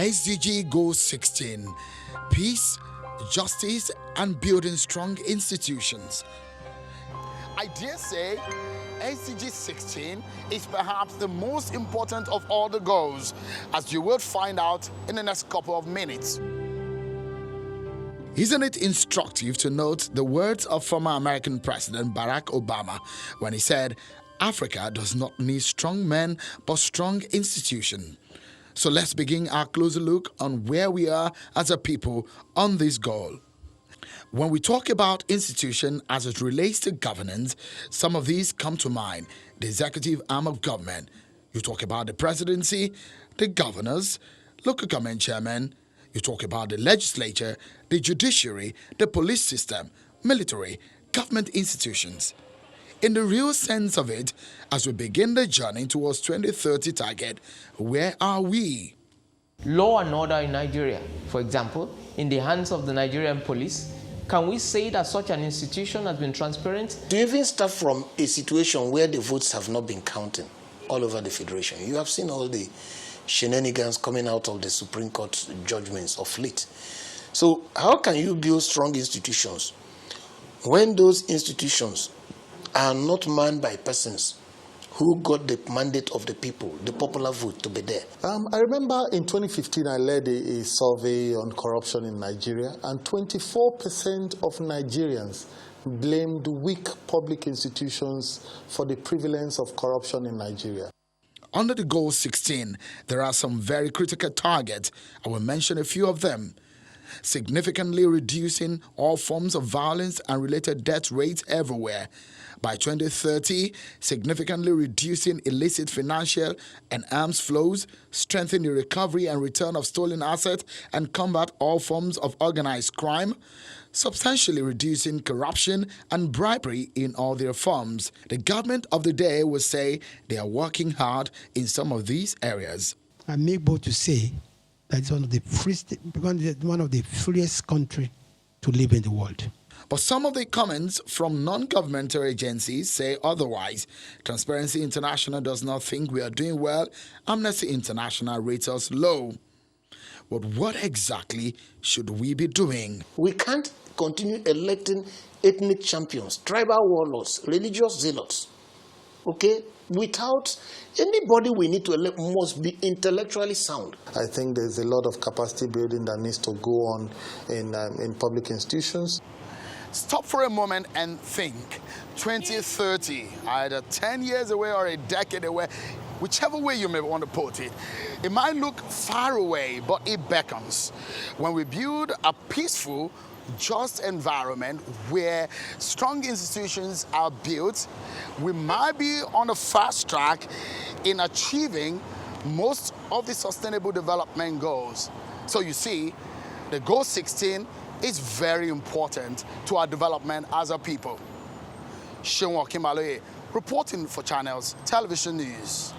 SDG Goal 16: Peace, Justice, and Building Strong Institutions. I dare say SDG 16 is perhaps the most important of all the goals, as you will find out in the next couple of minutes. Isn't it instructive to note the words of former American President Barack Obama when he said, "Africa does not need strong men but strong institutions"? So let's begin our closer look on where we are as a people on this goal. When we talk about institution as it relates to governance, some of these come to mind. The executive arm of government. You talk about the presidency, the governors, local government chairmen. You talk about the legislature, the judiciary, the police system, military, government institutions. In the real sense of it, as we begin the journey towards 2030 target, where are we? Law and order in Nigeria, for example, in the hands of the Nigerian police, can we say that such an institution has been transparent? To even start from a situation where the votes have not been counting all over the Federation, you have seen all the shenanigans coming out of the Supreme Court judgments of late. So how can you build strong institutions when those institutions are not manned by persons who got the mandate of the people, the popular vote, to be there? I remember in 2015 I led a survey on corruption in Nigeria, and 24% of Nigerians blamed weak public institutions for the prevalence of corruption in Nigeria. Under the Goal 16, there are some very critical targets. I will mention a few of them. Significantly reducing all forms of violence and related death rates everywhere. By 2030, significantly reducing illicit financial and arms flows, strengthen the recovery and return of stolen assets, and combat all forms of organized crime, substantially reducing corruption and bribery in all their forms. The government of the day will say they are working hard in some of these areas. I'm able to say that it's one of the freest countries to live in the world. But some of the comments from non-governmental agencies say otherwise. Transparency International does not think we are doing well. Amnesty International rates us low. But what exactly should we be doing? We can't continue electing ethnic champions, tribal warlords, religious zealots, okay? Without anybody we need to elect must be intellectually sound. I think there's a lot of capacity building that needs to go on in public institutions. Stop for a moment and think. 2030, either 10 years away or a decade away, whichever way you may want to put it. It might look far away, but it beckons. When we build a peaceful, just environment where strong institutions are built, we might be on a fast track in achieving most of the sustainable development goals. So you see, the Goal 16 is very important to our development as a people. Seun Kimaloye, reporting for Channels Television News.